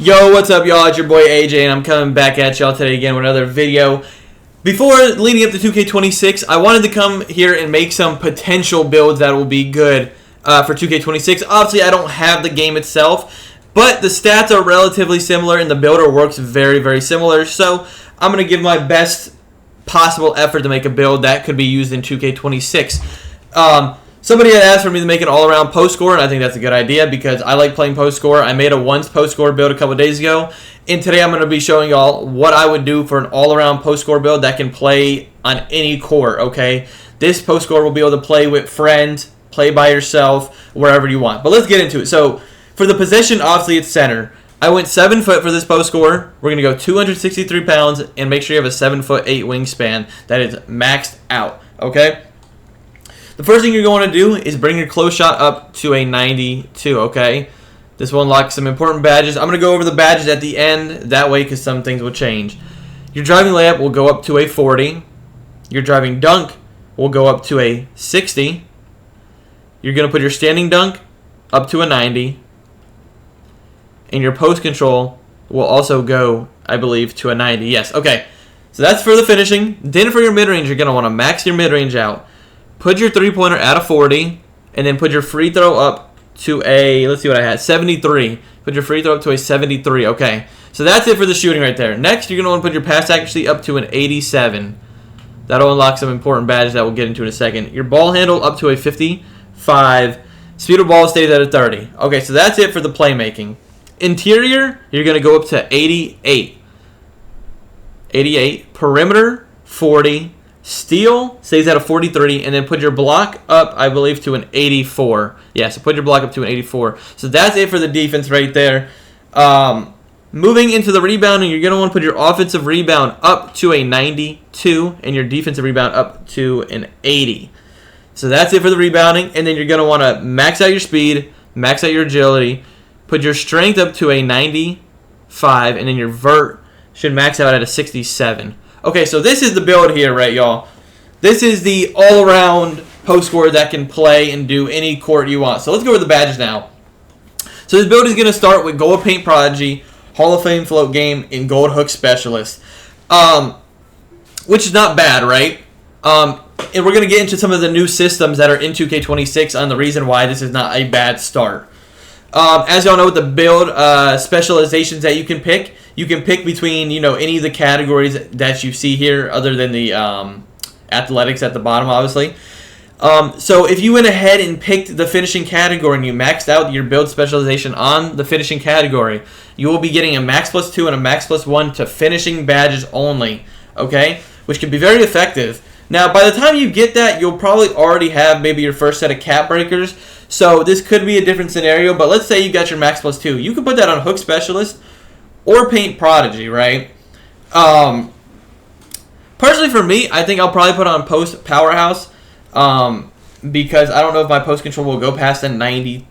Yo, what's up, y'all? It's your boy AJ, and I'm coming back at y'all today again with another video. Before leading up to 2K26, I wanted to come here and make some potential builds that will be good for 2K26. Obviously, I don't have the game itself, but the stats are relatively similar, and the builder works very, very similar. So I'm going to give my best possible effort to make a build that could be used in 2K26. Somebody had asked for me to make an all-around post scorer, and I think that's a good idea because I like playing post scorer. I made a once post scorer build a couple days ago, and today I'm going to be showing y'all what I would do for an all-around post scorer build that can play on any court, okay? This post scorer will be able to play with friends, play by yourself, wherever you want. But let's get into it. So for the position, obviously it's center. I went 7 foot for this post scorer. We're going to go 263 pounds, and make sure you have a 7'8" wingspan that is maxed out, okay? The first thing you're going to do is bring your close shot up to a 92, okay? This will unlock some important badges. I'm going to go over the badges at the end, that way, because some things will change. Your driving layup will go up to a 40. Your driving dunk will go up to a 60. You're going to put your standing dunk up to a 90. And your post control will also go, I believe, to a 90. Yes, okay. So that's for the finishing. Then for your mid-range, you're going to want to max your mid-range out. Put your three-pointer at a 40, and then put your free throw up to a, let's see what I had, 73. Put your free throw up to a 73, okay. So that's it for the shooting right there. Next, you're going to want to put your pass accuracy up to an 87. That'll unlock some important badges that we'll get into in a second. Your ball handle up to a 55. Speed of ball stays at a 30. Okay, so that's it for the playmaking. Interior, you're going to go up to 88. 88. Perimeter, 40. Steal stays at a 43, and then put your block up, I believe, to an 84. Yeah, so put your block up to an 84. So that's it for the defense right there. Moving into the rebounding, you're going to want to put your offensive rebound up to a 92, and your defensive rebound up to an 80. So that's it for the rebounding, and then you're going to want to max out your speed, max out your agility, put your strength up to a 95, and then your vert should max out at a 67. Okay, so this is the build here, right, y'all? This is the all-around post scorer that can play and do any court you want. So let's go over the badges now. So this build is going to start with Gold Paint Prodigy, Hall of Fame Float Game, and Gold Hook Specialist, which is not bad, right? And we're going to get into some of the new systems that are in 2K26 on the reason why this is not a bad start. As y'all know, with the build specializations that you can pick between, you know, any of the categories that you see here other than the athletics at the bottom, obviously. So if you went ahead and picked the finishing category and you maxed out your build specialization on the finishing category, you will be getting a max +2 and a max +1 to finishing badges only, okay? Which can be very effective. Now, by the time you get that, you'll probably already have maybe your first set of cap breakers. So this could be a different scenario, but let's say you got your max +2. You can put that on Hook Specialist or Paint Prodigy, right? Personally for me, I think I'll probably put on Post Powerhouse because I don't know if my post control will go past a 90.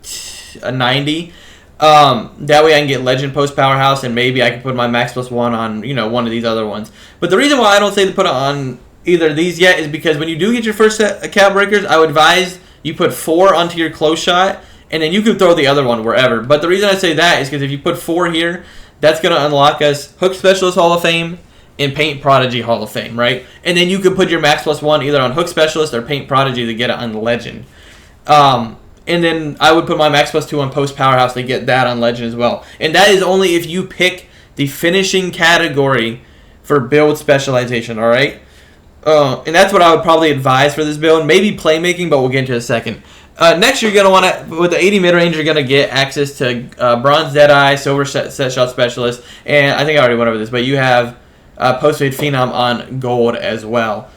That way I can get Legend Post Powerhouse, and maybe I can put my max +1 on, you know, one of these other ones. But the reason why I don't say to put it on either of these yet is because when you do get your first set of cap breakers, I would advise you put 4 onto your close shot, and then you can throw the other one wherever. But the reason I say that is because if you put 4 here, that's going to unlock us Hook Specialist Hall of Fame and Paint Prodigy Hall of Fame, right? And then you could put your max +1 either on Hook Specialist or Paint Prodigy to get it on Legend. And then I would put my max +2 on Post Powerhouse to get that on Legend as well. And that is only if you pick the finishing category for build specialization, all right? And that's what I would probably advise for this build. Maybe playmaking, but we'll get into it in a second. Next, you're going to want to, with the 80 mid-range, you're going to get access to Bronze Deadeye, Silver Set Shot Specialist, and I think I already went over this, but you have Post-Fade Phenom on Gold as well.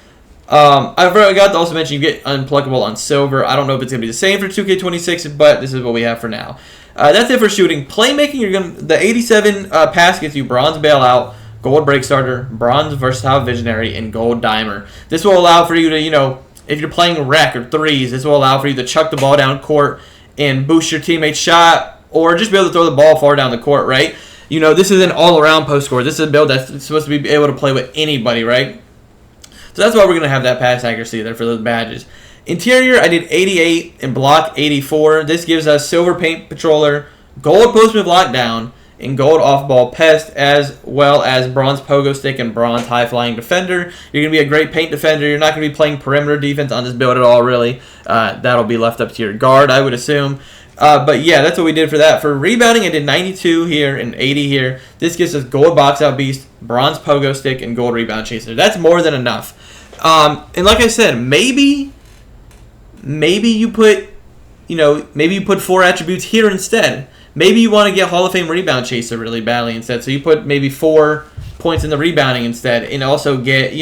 I forgot to also mention you get Unpluckable on Silver. I don't know if it's going to be the same for 2K26, but this is what we have for now. That's it for shooting. Playmaking, the 87 pass gets you Bronze Bailout, Gold Break Starter, Bronze Versatile Visionary, and Gold Dimer. This will allow for you to, you know, if you're playing rec or threes, this will allow for you to chuck the ball down court and boost your teammate's shot, or just be able to throw the ball far down the court, right? You know, this is an all-around post score. This is a build that's supposed to be able to play with anybody, right? So that's why we're going to have that pass accuracy there for those badges. Interior, I did 88 and block 84. This gives us Silver Paint Patroller, Gold Postman Lockdown, and gold off-ball pest, as well as bronze pogo stick and bronze high-flying defender. You're going to be a great paint defender. You're not going to be playing perimeter defense on this build at all, really. That'll be left up to your guard, I would assume. But yeah, that's what we did for that. For rebounding, I did 92 here and 80 here. This gives us gold box out beast, bronze pogo stick, and gold rebound chaser. That's more than enough. And like I said, maybe you put, maybe you put 4 attributes here instead. Maybe you want to get Hall of Fame rebound chaser really badly instead. So you put maybe 4 points in the rebounding instead, and also get,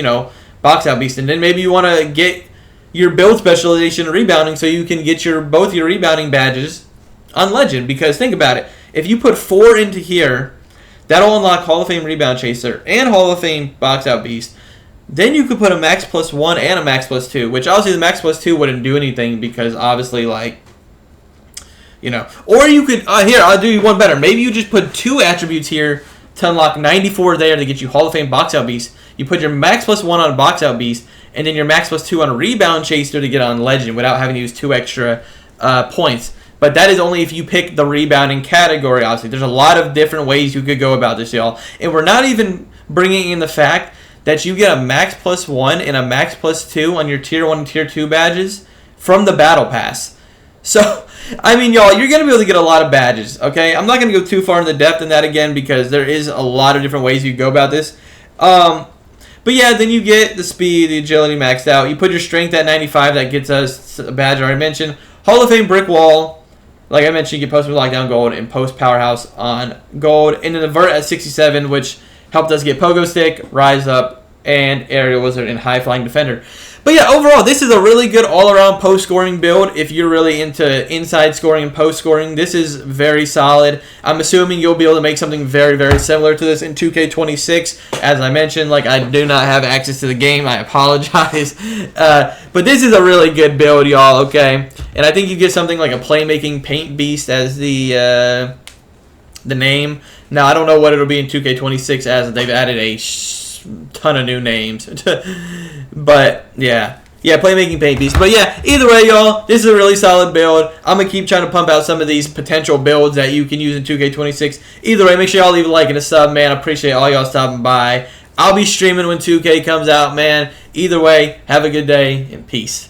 box out beast. And then maybe you want to get your build specialization in rebounding so you can get both your rebounding badges on Legend. Because think about it. If you put 4 into here, that'll unlock Hall of Fame rebound chaser and Hall of Fame box out beast. Then you could put a max +1 and a max +2, which obviously the max +2 wouldn't do anything because obviously, or you could, here, I'll do you one better. Maybe you just put 2 attributes here to unlock 94 there to get you Hall of Fame box out beast. You put your max +1 on box out beast, and then your max +2 on rebound chaser to get on Legend without having to use 2 extra points. But that is only if you pick the rebounding category, obviously. There's a lot of different ways you could go about this, y'all. And we're not even bringing in the fact that you get a max +1 and a max +2 on your Tier 1 and Tier 2 badges from the Battle Pass. So, I mean, y'all, you're going to be able to get a lot of badges, okay? I'm not going to go too far into depth in that again because there is a lot of different ways you go about this. But yeah, then you get the speed, the agility maxed out. You put your strength at 95. That gets us a badge I already mentioned. Hall of Fame brick wall. Like I mentioned, you get post with lockdown gold and post powerhouse on gold. And then the vert at 67, which helped us get pogo stick, rise up, and aerial wizard and high flying defender. But yeah, overall, this is a really good all-around post-scoring build. If you're really into inside scoring and post-scoring, this is very solid. I'm assuming you'll be able to make something very, very similar to this in 2K26. As I mentioned, I do not have access to the game. I apologize. But this is a really good build, y'all, okay? And I think you get something like a playmaking paint beast as the name. Now, I don't know what it'll be in 2K26 as they've added a ton of new names. But yeah, playmaking paint beast. But yeah, either way, y'all, this is a really solid build. I'm gonna keep trying to pump out some of these potential builds that you can use in 2K26. Either way, make sure y'all leave a like and a sub, man. I appreciate all y'all stopping by. I'll be streaming when 2K comes out, man. Either way, have a good day and peace.